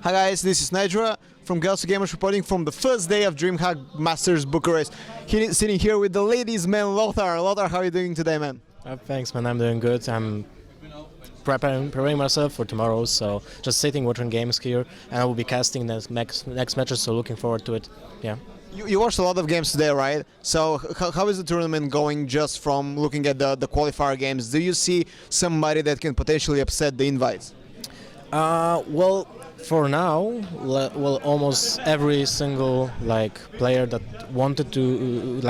Hi guys, this is Nidra from GosuGamers reporting from the first day of DreamHack Masters Bucharest. Sitting here with the ladies man Lothar. Lothar, how are you doing today, man? Thanks, man. I'm doing good. I'm preparing myself for tomorrow, so just sitting watching games here, and I will be casting the next matches. So looking forward to it. Yeah. You watched a lot of games today, right? So how is the tournament going just from looking at the qualifier games? Do you see somebody that can potentially upset the invites? Well, for now, almost every single player that wanted to,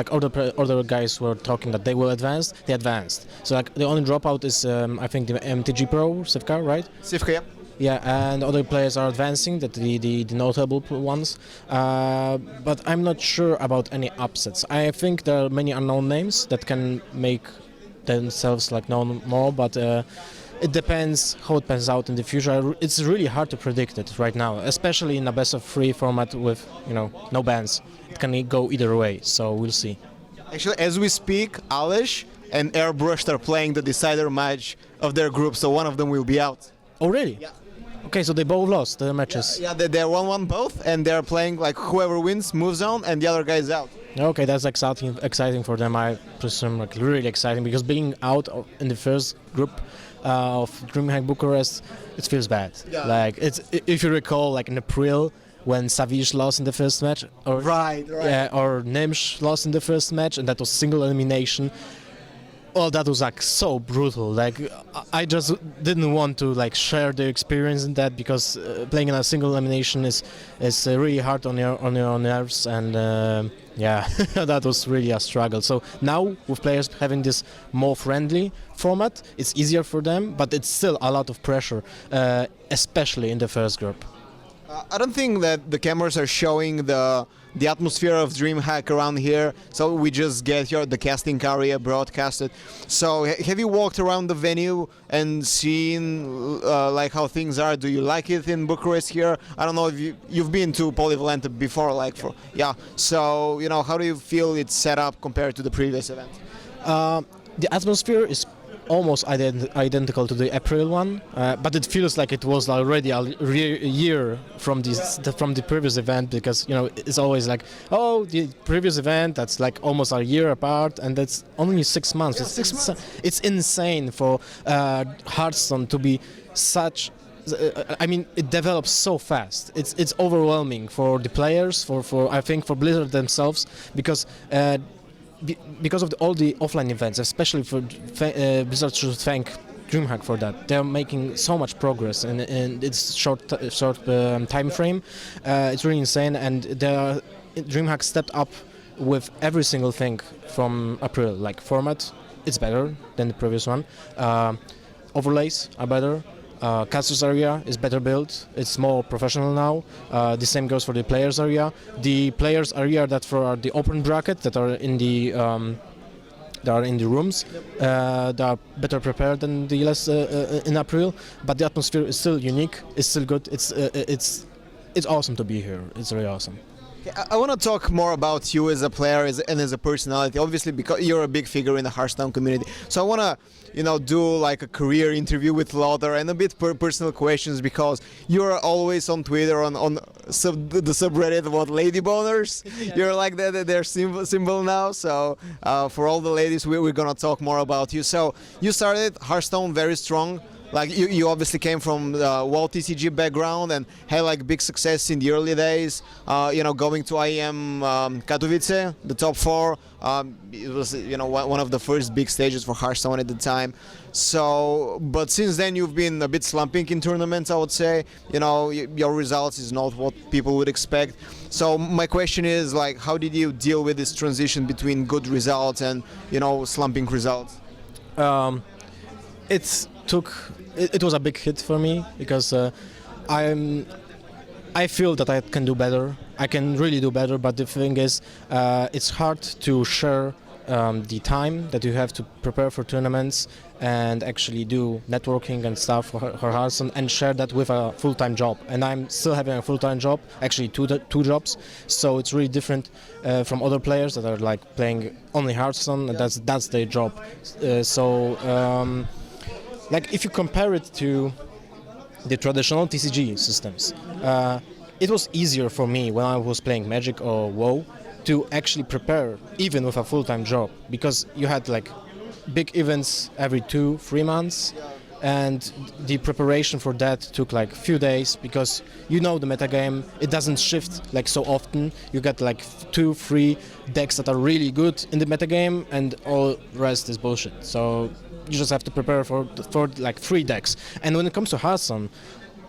other guys were talking that they will advance, they advanced. So the only dropout is I think the MTG Pro, Sivka, right? Sivka, yeah. Yeah, and other players are advancing, the notable ones. But I'm not sure about any upsets. I think there are many unknown names that can make themselves known more, but it depends how it pans out in the future. It's really hard to predict it right now, especially in a best of 3 format with no bans. It can go either way, so we'll see. Actually, as we speak, Alish and Airbrushed are playing the decider match of their group, so one of them will be out. Oh, really? Yeah. Okay, so they both lost the matches. Yeah, they're 1-1 both, and they're playing whoever wins moves on, and the other guy is out. Okay, that's exciting for them. I presume really exciting, because being out in the first group of DreamHack Bucharest, it feels bad. Yeah. If you recall, in April when Savish lost in the first match, or right. Yeah, or Nemsh lost in the first match, and that was single elimination. Oh, that was so brutal. I just didn't want to share the experience in that, because playing in a single elimination is really hard on your nerves, and yeah, that was really a struggle. So now with players having this more friendly format, it's easier for them, but it's still a lot of pressure, especially in the first group. I don't think that the cameras are showing the atmosphere of DreamHack around here, so we just get here the casting area broadcasted. So have you walked around the venue and seen how things are? Do you like it in Bucharest here? I don't know if you've been to Polyvalent before, yeah. So how do you feel it's set up compared to the previous event? The atmosphere is almost identical to the April one, but it feels like it was already a year from the previous event, because it's always the previous event that's almost a year apart, and that's only 6 months. Yeah, It's insane for Hearthstone to be such. I mean, it develops so fast. It's overwhelming for the players, I think for Blizzard themselves, because of all the offline events, especially for Blizzard should thank DreamHack for that. They're making so much progress in its short time frame. It's really insane, and DreamHack stepped up with every single thing from April. Format, it's better than the previous one. Overlays are better. Casters area is better built. It's more professional now. The same goes for the players area. The players area that for the open bracket that are in the rooms, they are better prepared than the last in April. But the atmosphere is still unique. It's still good. It's awesome to be here. It's really awesome. I want to talk more about you as a player and as a personality, obviously, because you're a big figure in the Hearthstone community. So I want to, do a career interview with Lothar and a bit personal questions, because you're always on Twitter on the subreddit about lady boners. Yeah. You're their symbol now. So for all the ladies, we're gonna talk more about you. So you started Hearthstone very strong. You obviously came from the WoW TCG background and had big success in the early days. Going to IEM Katowice, the top 4. It was one of the first big stages for Hearthstone at the time. So, but since then you've been a bit slumping in tournaments, I would say. Your results is not what people would expect. So my question is how did you deal with this transition between good results and slumping results? It was a big hit for me, because I feel that I can do better. I can really do better, but the thing is, it's hard to share the time that you have to prepare for tournaments and actually do networking and stuff for Hearthstone, and share that with a full-time job. And I'm still having a full-time job, actually two jobs. So it's really different from other players that are playing only Hearthstone, and that's their job. If you compare it to the traditional TCG systems. It was easier for me when I was playing Magic or WoW to actually prepare even with a full-time job, because you had like big events every 2-3 months, and the preparation for that took like few days, because you know the metagame, it doesn't shift like so often. You got like 2-3 decks that are really good in the metagame, and all rest is bullshit. So you just have to prepare for like 3 decks. And when it comes to Hearthstone,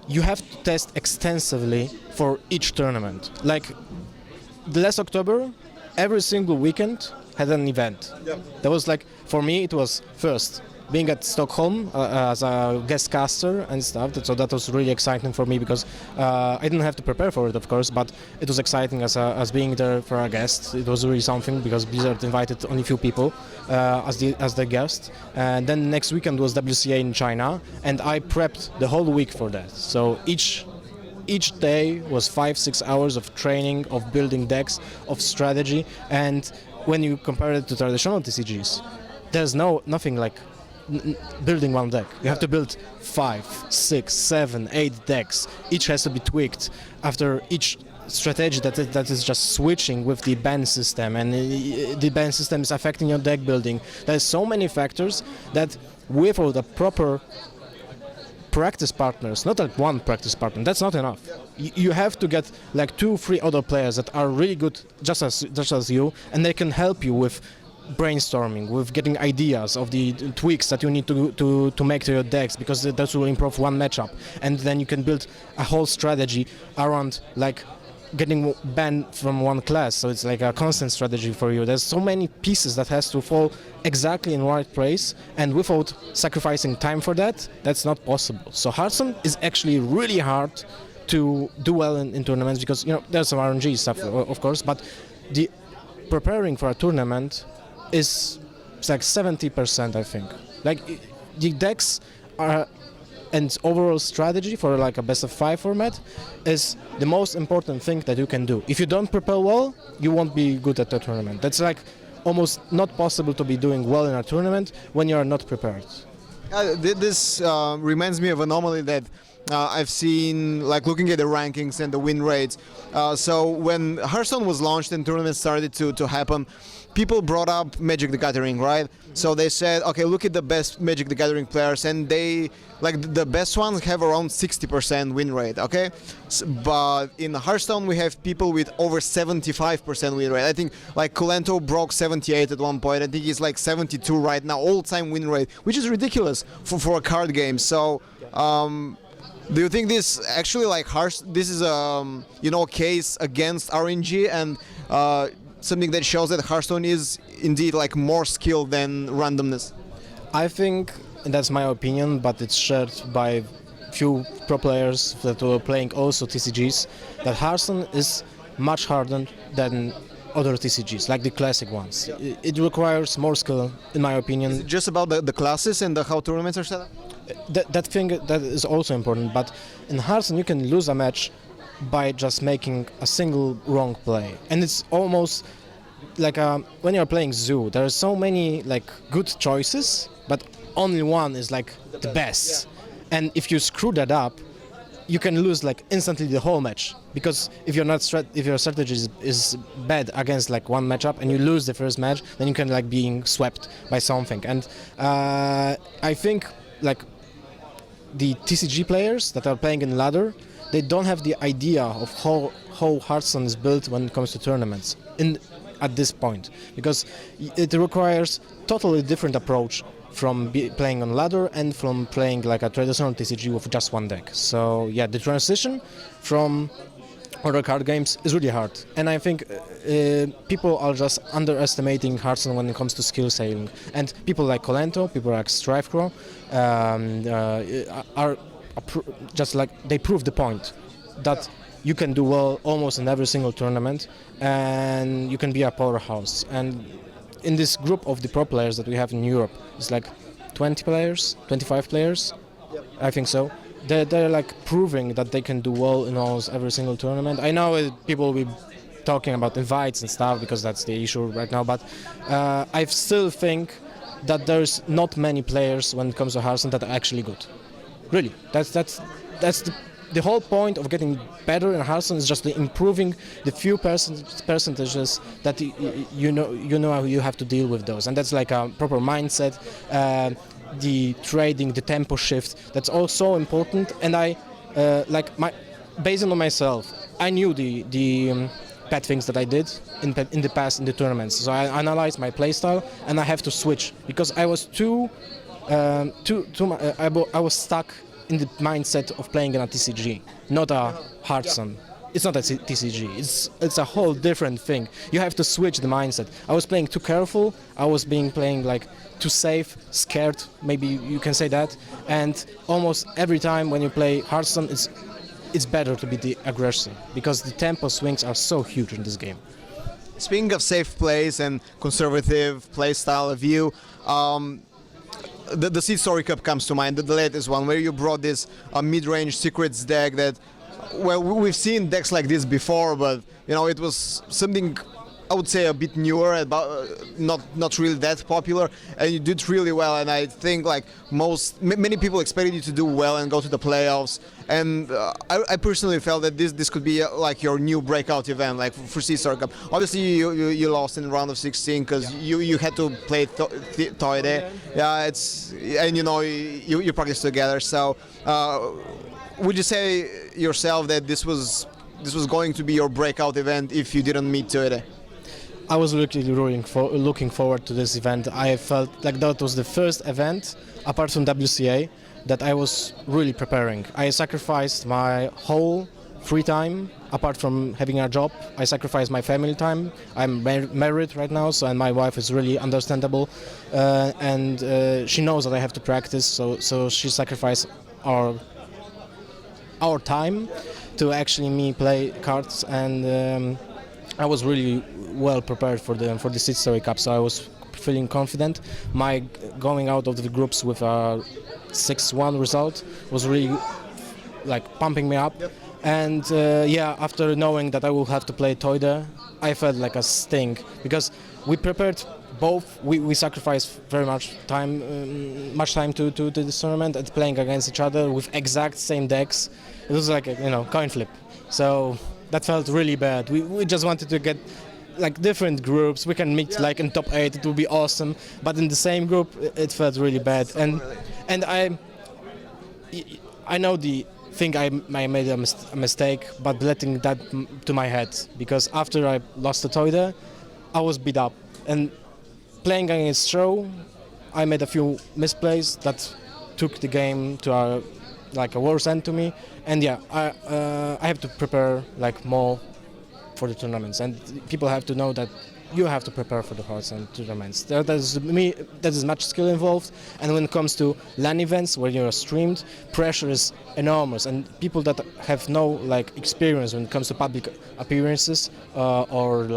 you have to test extensively for each tournament. Like the last October, every single weekend had an event. That was like, for me, it was first being at Stockholm as a guest caster and stuff. So that was really exciting for me, because I didn't have to prepare for it, of course, but it was exciting as being there for a guest. It was really something, because Blizzard invited only few people as the guest. And then next weekend was WCA in China, and I prepped the whole week for that. So each day was 5-6 hours of training, of building decks, of strategy. And when you compare it to traditional TCGs, there's nothing like building one deck. You have to build 5, 6, 7, 8 decks. Each has to be tweaked after each strategy that is just switching with the ban system, and the ban system is affecting your deck building. There's so many factors that without a proper practice partners, not like one practice partner, that's not enough. You have to get like 2-3 other players that are really good just as you, and they can help you with brainstorming, with getting ideas of the tweaks that you need to make to your decks, because that will improve one matchup, and then you can build a whole strategy around like getting banned from one class. So it's like a constant strategy for you. There's so many pieces that has to fall exactly in right place, and without sacrificing time for that, that's not possible. So Hearthstone is actually really hard to do well in tournaments, because there's some RNG stuff, of course, but the preparing for a tournament is like 70%, I think. Like the decks are, and overall strategy for like a best of 5 format is the most important thing that you can do. If you don't prepare well, you won't be good at the tournament. That's like almost not possible to be doing well in a tournament when you are not prepared. This reminds me of an anomaly that I've seen, like looking at the rankings and the win rates. So when Hearthstone was launched and tournaments started to happen, people brought up Magic the Gathering, right? So they said, okay, look at the best Magic the Gathering players, and they, like the best ones have around 60% win rate, okay? But in Hearthstone we have people with over 75% win rate. I think like Kolento broke 78 at one point. I think he's like 72 right now, all-time win rate, which is ridiculous for a card game. So do you think this actually like this is a case against RNG and something that shows that Hearthstone is indeed like more skill than randomness? I think, and that's my opinion, but it's shared by few pro players that were playing also TCGs, that Hearthstone is much harder than other TCGs, like the classic ones. Yeah. It requires more skill, in my opinion. Is it just about the classes and how tournaments are set up? That is also important, but in Hearthstone you can lose a match by just making a single wrong play, and it's almost like when you're playing Zoo, there are so many like good choices, but only one is like the best. Yeah. And if you screw that up, you can lose like instantly the whole match, because if your strategy is bad against like one matchup and you lose the first match, then you can like being swept by something. And I think like the TCG players that are playing in ladder, they don't have the idea of how Hearthstone is built when it comes to tournaments at this point, because it requires totally different approach from playing on ladder and from playing like a traditional TCG with just one deck. So yeah, the transition from other card games is really hard, and I think people are just underestimating Hearthstone when it comes to skill sailing. And people like Kolento, people like Strifecrow are just like they prove the point that you can do well almost in every single tournament, and you can be a powerhouse. And in this group of the pro players that we have in Europe, it's like 20 players, 25 players, yep. I think so. They're like proving that they can do well in almost every single tournament. I know people will be talking about invites and stuff because that's the issue right now, but I still think that there's not many players when it comes to Hearthstone that are actually good. Really, that's that's the whole point of getting better in Hearthstone is just improving the few percentages that you know how you have to deal with those, and that's like a proper mindset, the trading, the tempo shift. That's all so important. And I based on myself, I knew the bad things that I did in the past in the tournaments. So I analyzed my playstyle, and I have to switch because I was I was stuck in the mindset of playing in a TCG, not a Hearthstone. It's not a TCG. It's a whole different thing. You have to switch the mindset. I was playing too careful. I was playing like too safe, scared. Maybe you can say that. And almost every time when you play Hearthstone, it's better to be the aggressor because the tempo swings are so huge in this game. Speaking of safe plays and conservative play style of you, the Seed Story Cup comes to mind, the latest one, where you brought this mid-range secrets deck that, well, we've seen decks like this before, but it was something I would say a bit newer, about not really that popular, and you did really well. And I think like many people expected you to do well and go to the playoffs. And I personally felt that this could be like your new breakout event, like for Seed Story Cup. Obviously, you lost in the round of 16 because you had to play Toide. Yeah, and you practiced together. So would you say yourself that this was going to be your breakout event if you didn't meet Toide? I was really looking forward to this event. I felt like that was the first event, apart from WCA, that I was really preparing. I sacrificed my whole free time, apart from having a job. I sacrificed my family time. I'm married right now, and my wife is really understandable, and she knows that I have to practice. So she sacrificed our time to actually me play cards, and I was really well prepared for the Seed Story Cup, so I was feeling confident. My going out of the groups with a 6-1 result was really like pumping me up. Yep. And after knowing that I will have to play Toide, I felt like a sting because we prepared both. We sacrificed very much time to this tournament and playing against each other with exact same decks. It was like a coin flip. So that felt really bad. We just wanted to get like different groups. We can meet like in top 8. It would be awesome. But in the same group, it felt really bad. And I know the thing I made a mistake, but letting that to my head, because after I lost the Toide, I was beat up. And playing against Show, I made a few misplays that took the game to a worse end to me. And I have to prepare like more for the tournaments, and people have to know that you have to prepare for the Hearthstone tournaments. There is much skill involved, and when it comes to LAN events where you're streamed, pressure is enormous, and people that have no experience when it comes to public appearances or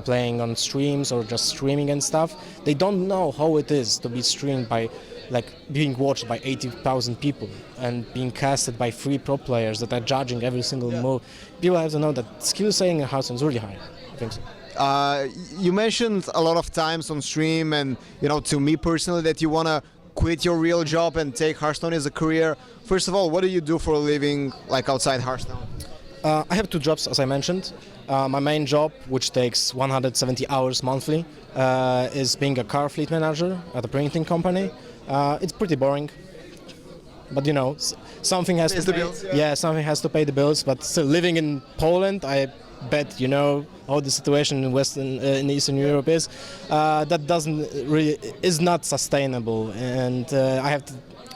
playing on streams or just streaming and stuff, they don't know how it is to be streamed by being watched by 80,000 people and being casted by 3 pro players that are judging every single move. People have to know that skill setting in Hearthstone is really high. I think so. You mentioned a lot of times on stream, and to me personally, that you want to quit your real job and take Hearthstone as a career. First of all, what do you do for a living, outside Hearthstone? I have 2 jobs, as I mentioned. My main job, which takes 170 hours monthly, is being a car fleet manager at a printing company. It's pretty boring, but something has to pay. Bills, yeah, something has to pay the bills. But still, living in Poland, I bet how the situation in Eastern Europe is. That is not sustainable, and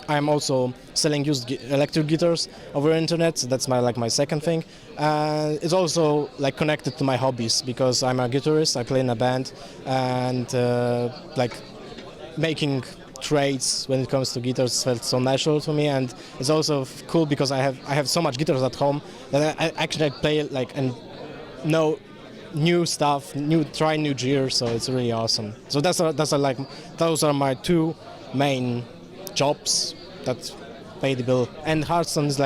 I'm also selling used electric guitars over internet. So that's my second thing. It's also connected to my hobbies because I'm a guitarist. I play in a band, and making trades when it comes to guitars felt so natural to me, and it's also cool because I have so much guitars at home that I actually play and know new stuff, try new gear, so it's really awesome. So those are my 2 main jobs that pay the bill, and Hearthstone is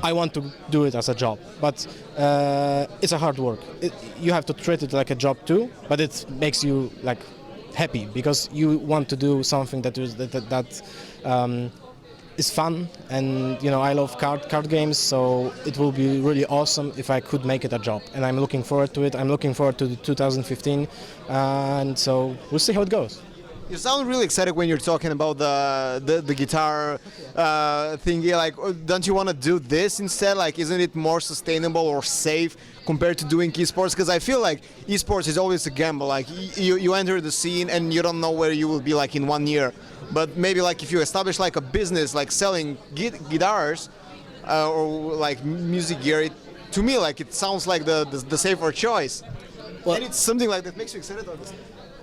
I want to do it as a job, but it's a hard work. You have to treat it like a job too, but it makes you happy because you want to do something that is fun, and I love card games, so it will be really awesome if I could make it a job, and I'm looking forward to it. I'm looking forward to 2015, and so we'll see how it goes. You sound really excited when you're talking about the guitar thingy. Like, don't you want to do this instead? Like, isn't it more sustainable or safe compared to doing esports? Because I feel like esports is always a gamble. Like, you enter the scene and you don't know where you will be like in 1 year. But maybe like if you establish like a business, like selling guitars or like music gear, to me like it sounds like the safer choice. Well, and it's something like that makes you excited about this.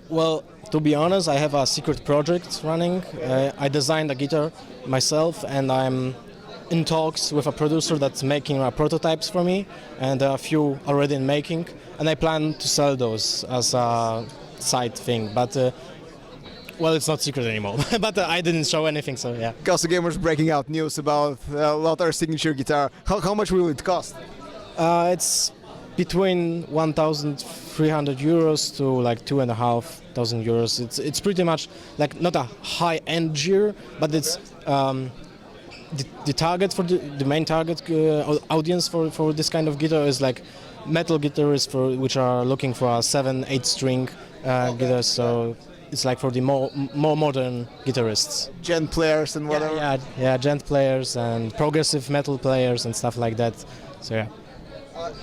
Well, to be honest, I have a secret project running. I designed a guitar myself, and I'm in talks with a producer that's making prototypes for me, and there are a few already in making, and I plan to sell those as a side thing. But well, it's not secret anymore. But I didn't show anything, so yeah. GosuGamers breaking out news about Lothar's signature guitar. How much will it cost? It's between 1,300 euros to like 2,500 euros. It's pretty much like not a high-end gear, but it's the target for the main target audience for this kind of guitar is like metal guitarists which are looking for a 7-8 string guitar. So it's like for the more modern guitarists. Gent players and whatever. Yeah, gent players and progressive metal players and stuff like that. So yeah.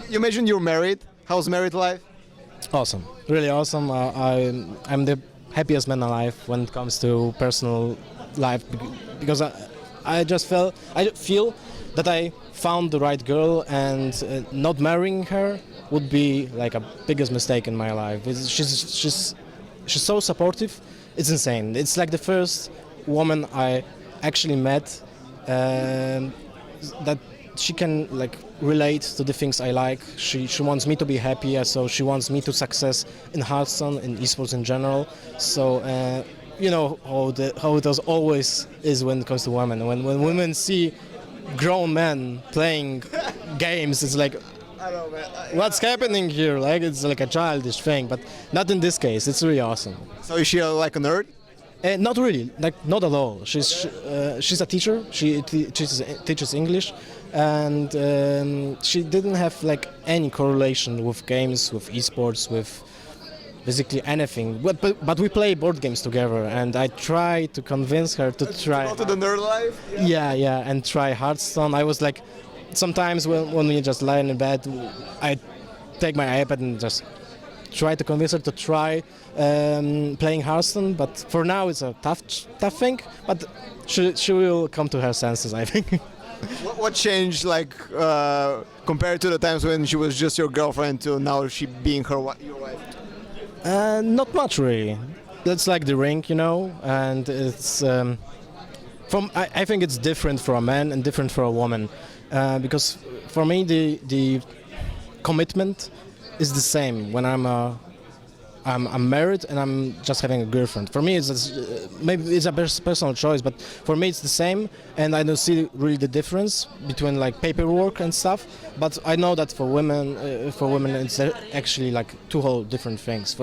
You mentioned you're married. How's married life? Awesome, really awesome. I'm the happiest man alive when it comes to personal life because I feel that I found the right girl, and not marrying her would be like a biggest mistake in my life. She's so supportive. It's insane. It's like the first woman I actually met that she can like relate to the things I like. She wants me to be happy, so she wants me to success in Hearthstone, in esports in general. So you know how it always is when it comes to women. When women see grown men playing games, it's like, I don't know, man. what's happening here? Like it's like a childish thing, but not in this case. It's really awesome. So is she like a nerd? Not really, like not at all. She's a teacher. She teaches English, and she didn't have like any correlation with games, with esports, with basically anything. But we play board games together, and I try to convince her to try. To the nerd life? Yeah, and try Hearthstone. I was like, sometimes when we just lie in bed, I take my iPad and just try to convince her to try playing Hearthstone, but for now it's a tough thing. But she will come to her senses, I think. What changed, like compared to the times when she was just your girlfriend to now she being your wife? Not much really. That's like the ring, and it's I think it's different for a man and different for a woman, because for me the commitment is the same when I'm married and I'm just having a girlfriend. For me, maybe it's a personal choice, but for me it's the same, and I don't see really the difference between like paperwork and stuff. But I know that for women, it's actually like two whole different things.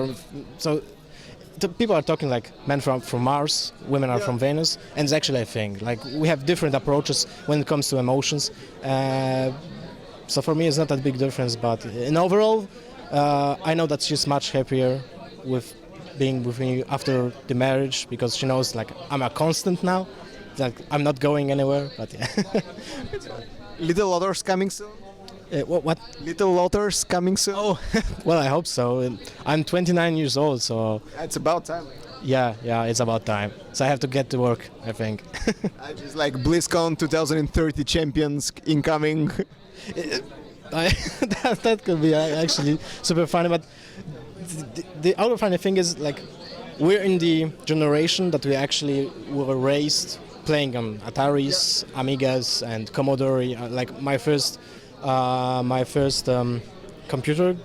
People are talking like men from Mars, women are from Venus, and it's actually a thing. Like we have different approaches when it comes to emotions. So for me, it's not that big difference, but in overall, I know that she's much happier with being with me after the marriage, because she knows like I'm a constant now, like I'm not going anywhere. But yeah. Little Lothars coming soon? What? Little Lothars coming soon? Oh, well, I hope so. I'm 29 years old, so It's about time. yeah, it's about time. So I have to get to work, I think. I just like BlizzCon 2030 champions incoming. That could be actually super funny, but the other funny thing is like we're in the generation that we actually were raised playing on Ataris, Amigas, and Commodore. Like my first computer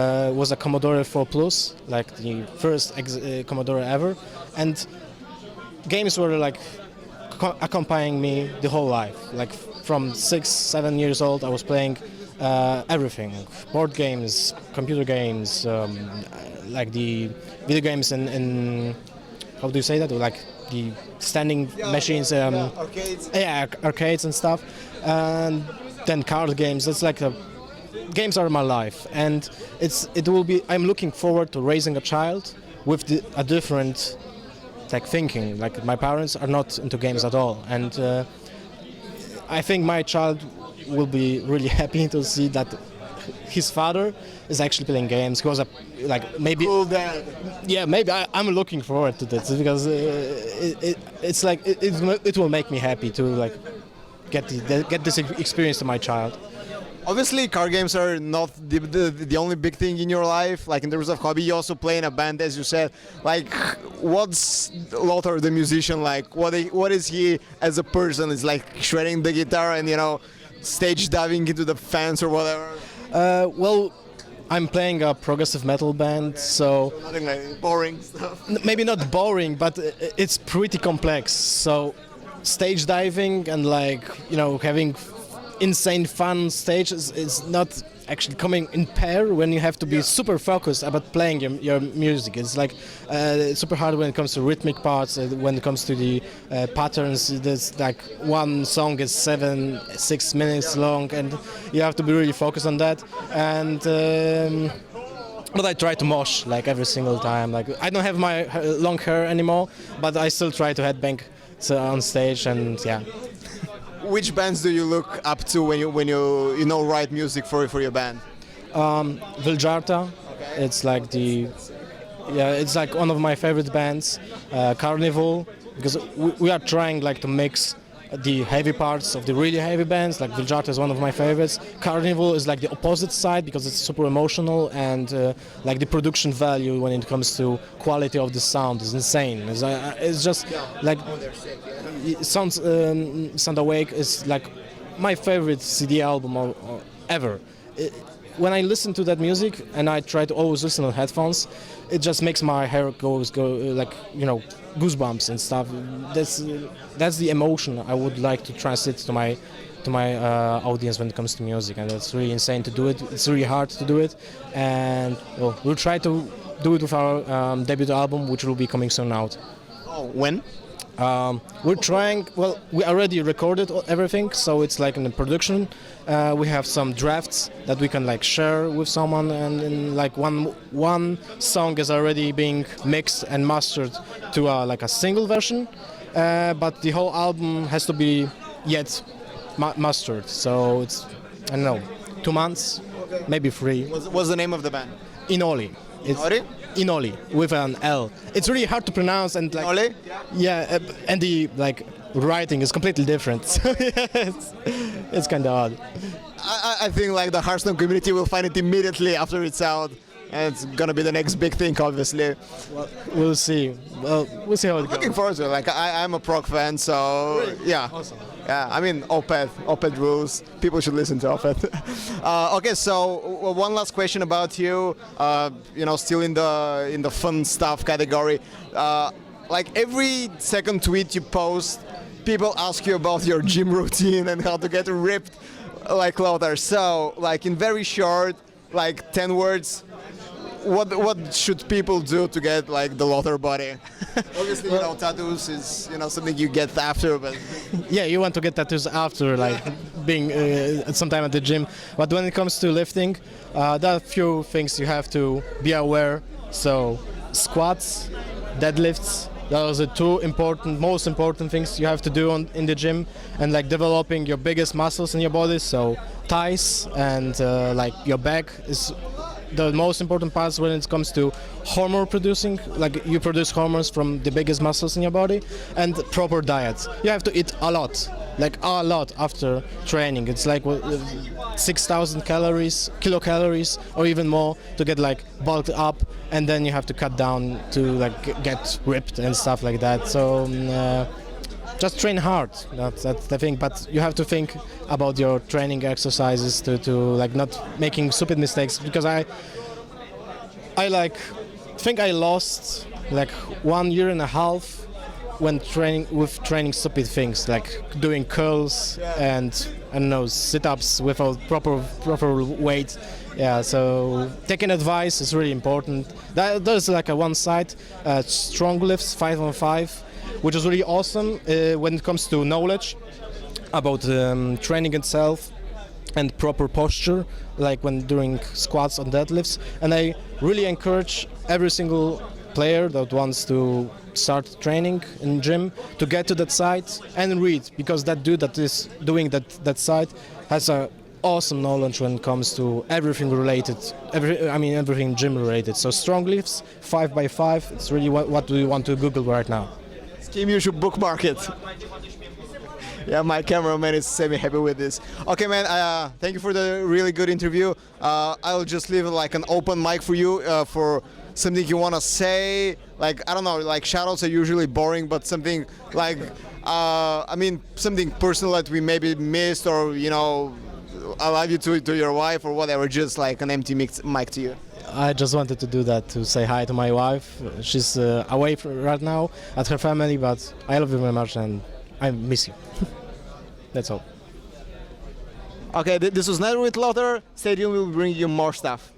was a Commodore 4 Plus, like the first Commodore ever, and games were like accompanying me the whole life. Like from 6-7 years old, I was playing everything: board games, computer games, like the video games in how do you say that? Like the standing machines, arcades. arcades and stuff, and then card games. It's like games are my life, and it will be. I'm looking forward to raising a child with a different like thinking. Like my parents are not into games at all, and I think my child will be really happy to see that his father is actually playing games. He was maybe Cool dad. yeah, maybe I'm looking forward to this because it's like it will make me happy to like get this experience to my child. Obviously, car games are not the only big thing in your life. Like in terms of hobby, you also play in a band, as you said. Like, what's Lothar the musician like? What is he as a person? Is like shredding the guitar and stage diving into the fans or whatever. Well, I'm playing a progressive metal band, so Nothing like boring stuff. maybe not boring, but it's pretty complex. So stage diving and having insane fun stages is not actually coming in pair when you have to be super focused about playing your music. It's like super hard when it comes to rhythmic parts, when it comes to the patterns. There's like one song is 6 minutes long, and you have to be really focused on that. And but I try to mosh like every single time. Like I don't have my long hair anymore, but I still try to headbang on stage, and yeah. Which bands do you look up to when you write music for your band? Viljarta, it's like it's like one of my favorite bands. Carnival, because we are trying like to mix the heavy parts of the really heavy bands. Like Viljarta is one of my favorites. Carnival is like the opposite side because it's super emotional, and like the production value when it comes to quality of the sound is insane. It's just like Sound Awake is like my favorite CD album ever. When I listen to that music, and I try to always listen on headphones, it just makes my hair go like goosebumps and stuff. That's the emotion I would like to translate to my audience when it comes to music, and it's really insane to do it. It's really hard to do it, and we'll try to do it with our debut album, which will be coming soon out. Oh, when? We're trying. Well, we already recorded everything, so it's like in the production. We have some drafts that we can like share with someone, and like one song is already being mixed and mastered to like a single version, but the whole album has to be yet mastered. So it's, I don't know, 2 months, maybe 3. What's the name of the band? Inoli. Inoli? Inoli with an L. It's really hard to pronounce, and like Inoli? yeah, and the like writing is completely different. So yeah, it's kind of odd. I think like the Hearthstone community will find it immediately after it's out, and it's gonna be the next big thing, obviously. Well, we'll see. Well, we'll see how it goes. Looking forward to it. Like I'm a prog fan, so Really? yeah. Awesome. Yeah, I mean Opeth rules. People should listen to Opeth. Okay, so one last question about you. Still in the fun stuff category. Like every second tweet you post, people ask you about your gym routine and how to get ripped like Lothar. So, like in very short, like 10 words, what should people do to get like the Lothar body? Obviously, tattoos is something you get after, but Yeah, you want to get tattoos after like being sometime at the gym. But when it comes to lifting, there are a few things you have to be aware. So squats, deadlifts. Those are two most important things you have to do in the gym, and like developing your biggest muscles in your body. So thighs and like your back is the most important parts when it comes to hormone producing. Like you produce hormones from the biggest muscles in your body, and proper diet. You have to eat a lot after training. It's like 6,000 kilocalories or even more to get like bulked up, and then you have to cut down to like get ripped and stuff like that. So just train hard. That's the thing. But you have to think about your training exercises to like not making stupid mistakes, because I think I lost like 1.5 years when training stupid things like doing curls and I don't know, sit-ups without proper weight. Yeah, so taking advice is really important. There's like a one side, strong lifts 5-on-5. which is really awesome when it comes to knowledge about training itself and proper posture, like when doing squats and deadlifts. And I really encourage every single player that wants to start training in gym to get to that site and read, because that dude that is doing that site has a awesome knowledge when it comes to everything related, everything gym related. So strong lifts, 5x5, it's really what we want to Google right now. Scheme, you should bookmark it. Yeah, my cameraman is semi-happy with this. Okay, man, thank you for the really good interview. I'll just leave like an open mic for you for something you want to say. Like, I don't know, like shoutouts are usually boring, but something like, something personal that we maybe missed, or, you know, I love you to your wife or whatever, just like an empty mic to you. I just wanted to do that, to say hi to my wife. She's away right now at her family, but I love you very much and I miss you. That's all. Okay, this was Nether with Lothar. Stay tuned, we'll bring you more stuff.